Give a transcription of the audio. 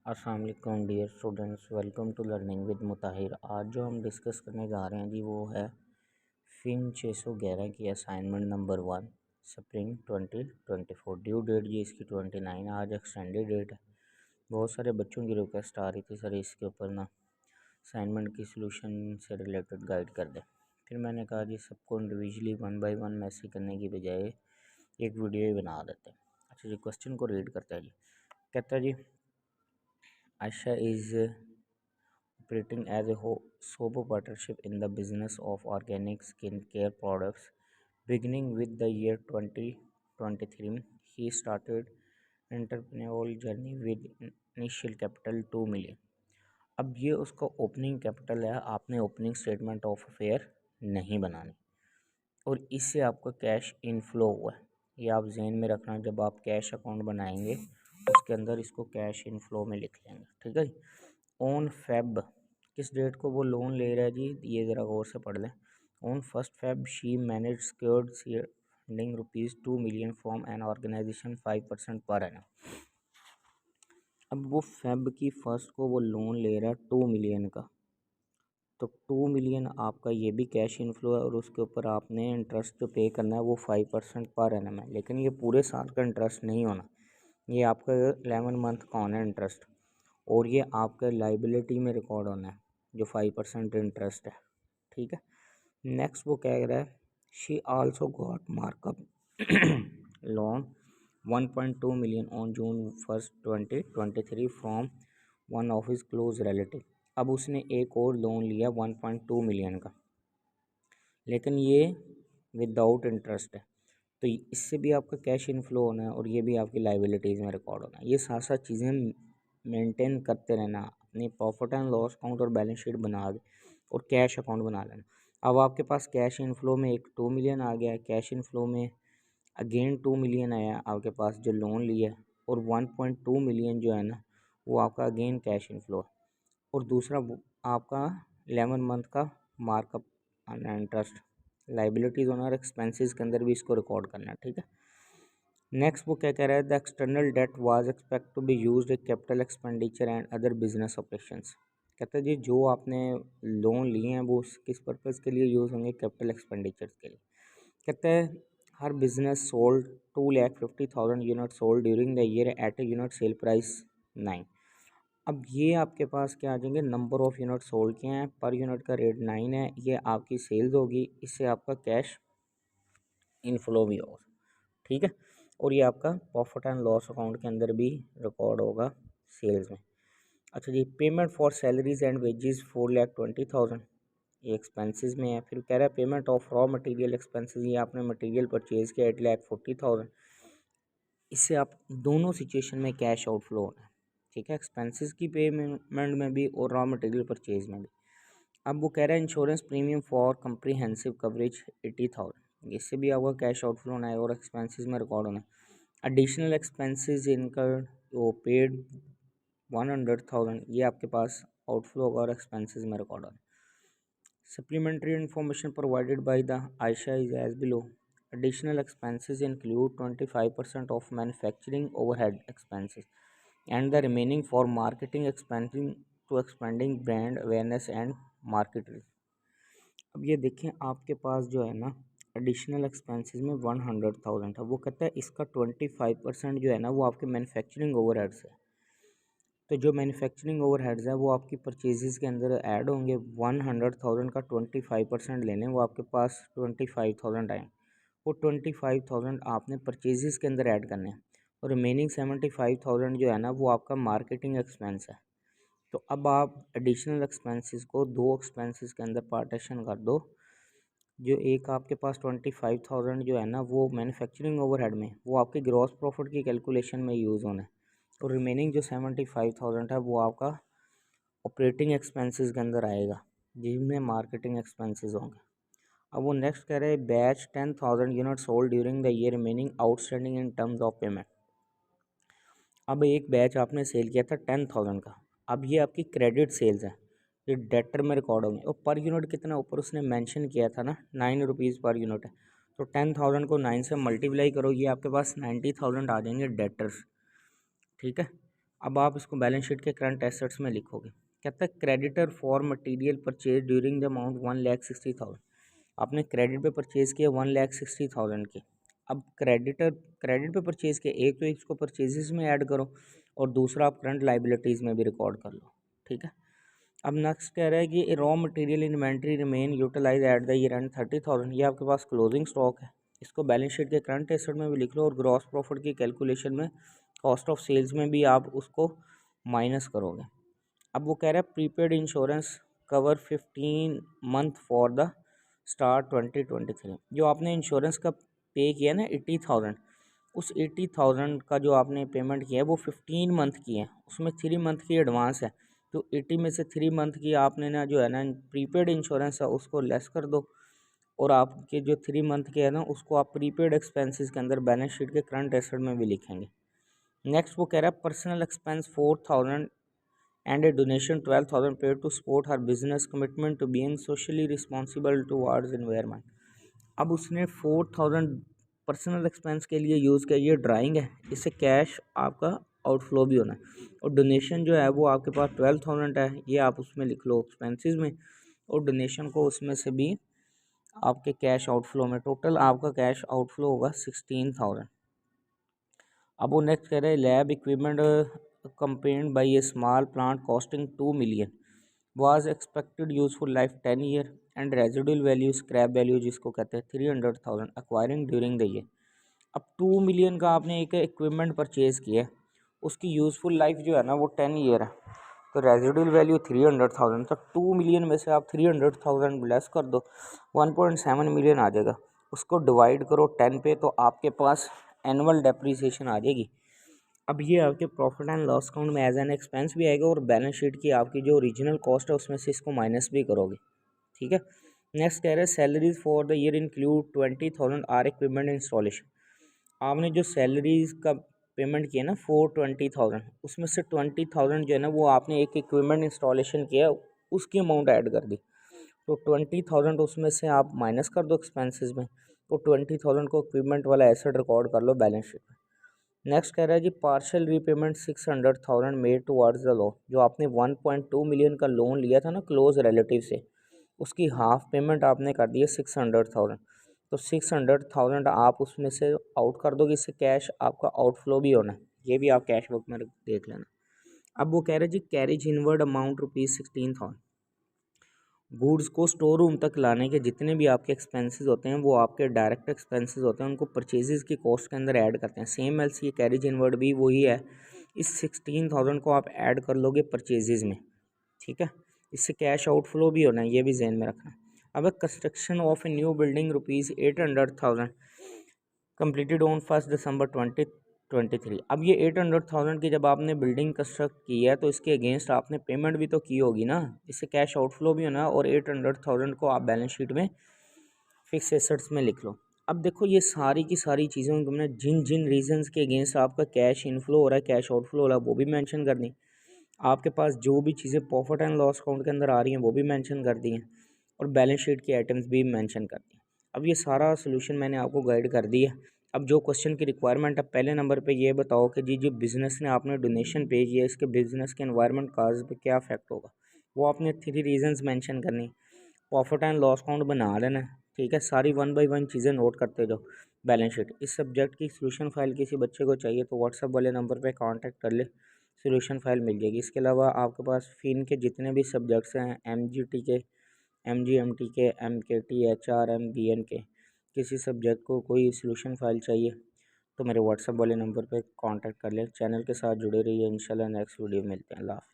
अस्सलाम वालेकुम dear students, welcome to learning with Mutahir. आज जो हम डिस्कस करने जा रहे हैं जी वो है फिन 611 की assignment number 1 spring 2024। Due date जी इसकी 29। आज एक्सटेंडेड डेट है। बहुत सारे बच्चों की रिक्वेस्ट आ रही थी सर इसके ऊपर ना असाइनमेंट की सलूशन से रिलेटेड गाइड कर दें। फिर मैंने कहा जी सबको इंडिविजुअली 1 बाय 1 मैसेज करने की बजाय एक वीडियो ही बना देते हैं। अच्छा जी, क्वेश्चन को रीड करते हैं जी। कहता है जी, Aisha is operating as a sole partnership in the business of organic skincare products. Beginning with the year 2023, he started entrepreneurial journey with initial capital 2 million. अब ये उसका ओपनिंग कैपिटल है। आपने ओपनिंग स्टेटमेंट ऑफ अफेयर नहीं बनानी और इससे आपका कैश इनफ्लो हुआ है। ये आप जहन में रखना, जब आप कैश अकाउंट बनाएंगे उसके अंदर इसको कैश इनफ्लो में लिख लेंगे, ठीक है। ऑन फेब, किस डेट को वो लोन ले रहा है जी, ये ज़रा गौर से पढ़ लें। On 1 Feb she manage secured funding ₹2 million from an organisation 5% per annum. अब वो फेब की फर्स्ट को वो लोन ले रहा है 2 मिलियन का, तो 2 मिलियन आपका ये भी कैश इनफ्लो है और उसके ऊपर आपने इंटरेस्ट जो पे करना है वो 5% पर एनम है। लेकिन ये पूरे साल का इंटरेस्ट नहीं होना, ये आपका 11 मंथ का होना है इंटरेस्ट, और ये आपके लाइबिलिटी में रिकॉर्ड होना है जो 5% इंटरेस्ट है, ठीक है। नेक्स्ट वो कह रहा है she also got markup loan 1.2 million on June 1 2023 from one of his close relative. अब उसने एक और लोन लिया 1.2 मिलियन का, लेकिन ये विदाउट इंटरेस्ट है, तो इससे भी आपका कैश इनफ्लो होना है और ये भी आपकी लाइबिलिटीज़ में रिकॉर्ड होना है। ये साथ साथ चीज़ें मेंटेन करते रहना, अपनी प्रॉफिट एंड लॉस अकाउंट और बैलेंस शीट बना के और कैश अकाउंट बना लेना। अब आपके पास कैश इनफ्लो में एक 2 मिलियन आ गया है, कैश इनफ्लो में अगेन 2 मिलियन आया आपके पास जो लोन लिया है, और 1.2 मिलियन जो है ना वो आपका अगेन कैश इनफ्लो है, और दूसरा आपका 11 मंथ का मार्कअप इंटरेस्ट लाइबिलिटीज़ और एक्सपेंसेस के अंदर भी इसको रिकॉर्ड करना है, ठीक है। नेक्स्ट वो क्या कह रहा है, the external debt was expect to be used in capital expenditure and other business operations. कहता है जी जो आपने लोन लिए हैं वो किस पर्पज़ के लिए यूज़ होंगे, कैपिटल एक्सपेंडिचर्स के लिए। कहता है हर business sold 2,50,000 unit sold during the year at a unit sale price 9। अब ये आपके पास क्या आ जाएंगे, नंबर ऑफ़ यूनिट सोल्ड किए हैं, पर यूनिट का रेट 9 है, ये आपकी सेल्स होगी, इससे आपका कैश इनफ्लो भी होगा, ठीक है। और ये आपका प्रॉफिट एंड लॉस अकाउंट के अंदर भी रिकॉर्ड होगा सेल्स में। अच्छा जी, payment for salaries and wages 4,20,000, ये एक्सपेंसेस में है। फिर कह रहा है payment of raw material expenses, ये आपने मटेरियल परचेज़ किया 8,40,000, इससे आप दोनों सिचुएशन में कैश आउटफ्लो होना है, ठीक है, एक्सपेंसेस की पेमेंट में भी और रॉ मटेरियल परचेज में भी। अब वो कह रहा है insurance premium for comprehensive coverage 80,000, इससे भी आपका कैश आउटफ्लो होना है और एक्सपेंसेस में रिकॉर्ड होना है। एडिशनल एक्सपेंसेस इनकर्ड वो पेड 100,000, ये आपके पास आउटफ्लो होगा और एक्सपेंसेस में रिकॉर्ड होना है। Supplementary information provided by the Ayesha is as below. Additional expenses include 25% of manufacturing overhead expenses and the remaining for marketing expanding to expanding brand awareness and market reach। अब ये देखें आपके पास जो है ना एडिशनल एक्सपेंसेस में 100,000 है, वो कहता है इसका 25% जो है ना वो आपके मैन्युफैक्चरिंग ओवरहेड्स है। तो जो मैन्युफैक्चरिंग ओवरहेड्स है वो आपकी परचेजेस के अंदर ऐड होंगे, 100,000 का 25% ले लें, वो आपके पास 25,000 आए, वो 25,000 आपने परचेजेस के अंदर ऐड करने हैं, और रिमेनिंग 75,000 जो है ना वो आपका मार्केटिंग एक्सपेंस है। तो अब आप एडिशनल एक्सपेंसेस को दो एक्सपेंसेस के अंदर पार्टीशन कर दो, जो एक आपके पास 25,000 जो है ना वो मैन्युफैक्चरिंग ओवरहेड में वो आपके ग्रॉस प्रॉफिट की कैलकुलेशन में यूज़ होना है, और रिमेनिंग जो 75,000 है वो आपका ऑपरेटिंग एक्सपेंसेस के अंदर आएगा जिसमें मार्केटिंग एक्सपेंसेस होंगे। अब वो नेक्स्ट कह रहे हैं batch 10,000 unit sold during the year remaining outstanding in terms of payment. अब एक बैच आपने सेल किया था 10,000 का, अब ये आपकी क्रेडिट सेल्स है, ये डेटर में रिकॉर्ड होंगे, और पर यूनिट कितना ऊपर उसने मेंशन किया था ना 9 रुपीज़ पर यूनिट है, तो 10,000 को 9 से मल्टीप्लाई करो, ये आपके पास 90,000 आ जाएंगे डेटर्स, ठीक है। अब आप इसको बैलेंस शीट के करंट एसेट्स में लिखोगे। कहता है creditor for material purchase during the amount 1,60,000। आपने क्रेडिट पे परचेज़ किया 1,60,000 के। अब क्रेडिट पे परचेज़ किया, एक तो इसको परचेजेस में ऐड करो और दूसरा आप करंट लाइबिलिटीज़ में भी रिकॉर्ड कर लो, ठीक है। अब नेक्स्ट कह रहा है कि raw material inventory remain utilise at the year end 30,000। ये आपके पास क्लोजिंग स्टॉक है, इसको बैलेंस शीट के करंट एसेट में भी लिख लो और ग्रॉस प्रॉफिट की कैलकुलेशन में कॉस्ट ऑफ सेल्स में भी आप उसको माइनस करोगे। अब वो कह रहा है prepaid insurance cover 15 month for the star 2023। जो आपने इंश्योरेंस का पे किया ना 80,000, उस 80,000 का जो आपने पेमेंट किया है वो 15 मंथ की है, उसमें 3 मंथ की एडवांस है। तो 80 में से 3 मंथ की आपने ना जो है ना प्रीपेड इंश्योरेंस है उसको लेस कर दो और आपके जो 3 मंथ के है ना उसको आप प्रीपेड एक्सपेंसेस के अंदर बैलेंस शीट के करंट एसेट में भी लिखेंगे। नेक्स्ट वो कह रहा है personal expense 4,000 and a donation 12,000 paid to support her business commitment to being socially responsible towards environment। अब उसने 4,000 पर्सनल एक्सपेंस के लिए यूज़ किया, ये ड्राइंग है, इससे कैश आपका आउटफ्लो भी होना है। और डोनेशन जो है वो आपके पास 12,000 है, ये आप उसमें लिख लो एक्सपेंसेस में, और डोनेशन को उसमें से भी आपके कैश आउटफ्लो में, टोटल आपका कैश आउटफ्लो होगा 16,000। अब वो नेक्स्ट कह रहे हैं lab equipment compend by a small plant costing 2 million was expected useful life 10 year and residual value scrap value जिसको कहते हैं 300,000 एक्वायरिंग ड्यूरिंग द ईयर। अब 2 million का आपने एक इक्विपमेंट परचेज़ किया है, उसकी यूज़फुल लाइफ जो है ना वो 10 ईयर है, तो रेजिडुअल वैल्यू 300,000। तो 2 million में से आप 300,000 लेस कर दो, 1.7 million आ जाएगा। उसको डिवाइड करो 10 पे तो आपके पास एनुअल डेप्रीसिएशन आ जाएगी। अब ये आपके प्रॉफिट एंड लॉस अकाउंट में एज एन एक्सपेंस भी आएगा और बैलेंस शीट की आपकी जो ओरिजिनल कॉस्ट है उसमें से इसको माइनस भी करोगे, ठीक है। नेक्स्ट कह रहे हैं salaries for the year include 20,000 are equipment installation. आपने जो सैलरीज का पेमेंट किया ना 420,000, उसमें से 20,000 जो है ना वो आपने एक इक्विपमेंट इंस्टॉलेशन किया, उसकी अमाउंट ऐड कर दी। तो 20,000 उसमें से आप माइनस कर दो एक्सपेंसेस में, तो 20,000 को इक्विपमेंट वाला एसेट रिकॉर्ड कर लो बैलेंस शीट में। नेक्स्ट कह रहा है G partial repayment 600,000 made towards the loan. जो आपने 1.2 million का लोन लिया था ना क्लोज रिलेटिव से, उसकी हाफ पेमेंट आपने कर दी है 600,000। तो 600,000 आप उसमें से आउट कर दोगे, इससे कैश आपका आउटफ्लो भी होना है, ये भी आप कैश बुक में देख लेना। अब वो कह रहे हैं जी कैरिज इनवर्ड अमाउंट ₹16,000। गुड्स को स्टोर रूम तक लाने के जितने भी आपके एक्सपेंसेस होते हैं वो आपके डायरेक्ट एक्सपेंसेस होते हैं, उनको परचेजेस की कॉस्ट के अंदर ऐड करते हैं। सेम एल्स ये कैरिज इनवर्ड भी वही है, इस 16,000 को आप ऐड कर लोगे परचेजेस में, ठीक है। इससे कैश आउटफ्लो भी होना है, ये भी जहन में रखना। अब construction of a new building ₹800,000 completed on 1 दिसंबर 2023। अब ये 800,000 की जब आपने बिल्डिंग कंस्ट्रक्ट की है तो इसके अगेंस्ट आपने पेमेंट भी तो की होगी ना, इससे कैश आउटफ्लो भी होना और 800,000 को आप बैलेंस शीट में फिक्स एसेट्स में लिख लो। अब देखो ये सारी की सारी चीज़ें तुमने जिन जिन रीजंस के अगेंस्ट आपका कैश इनफ्लो हो रहा है, कैश आउटफ्लो हो रहा है, वो भी मेंशन कर दी। आपके पास जो भी चीज़ें प्रॉफिट एंड लॉस अकाउंट के अंदर आ रही हैं वो भी मेंशन कर दी हैं और बैलेंस शीट की आइटम्स भी मेंशन कर दी। अब ये सारा सोल्यूशन मैंने आपको गाइड कर दिया। अब जो क्वेश्चन की रिक्वायरमेंट है, पहले नंबर पे ये बताओ कि जी जो बिज़नेस ने आपने डोनेशन पे किया इसके बिज़नेस के एनवायरनमेंट काज पे क्या इफेक्ट होगा, वो आपने 3 रीजंस मेंशन करनी। प्रॉफिट एंड लॉस अकाउंट बना लेना है, ठीक है, सारी 1 बाय 1 चीज़ें नोट करते जाओ। बैलेंस शीट इस सब्जेक्ट की सोल्यूशन फाइल किसी बच्चे को चाहिए तो व्हाट्सएप वाले नंबर पे कांटेक्ट कर ले, सोल्यूशन फाइल मिल जाएगी। इसके अलावा आपके पास फ़िन के जितने भी सब्जेक्ट्स हैं, MGT के, MGMT के, MKT, HRM, BN के, किसी सब्जेक्ट को कोई सोल्यूशन फाइल चाहिए तो मेरे व्हाट्सएप वाले नंबर पे कांटेक्ट कर ले। चैनल के साथ जुड़े रहिए, इंशाल्लाह नेक्स्ट वीडियो मिलते हैं। अल्लाह हाफ़िज़।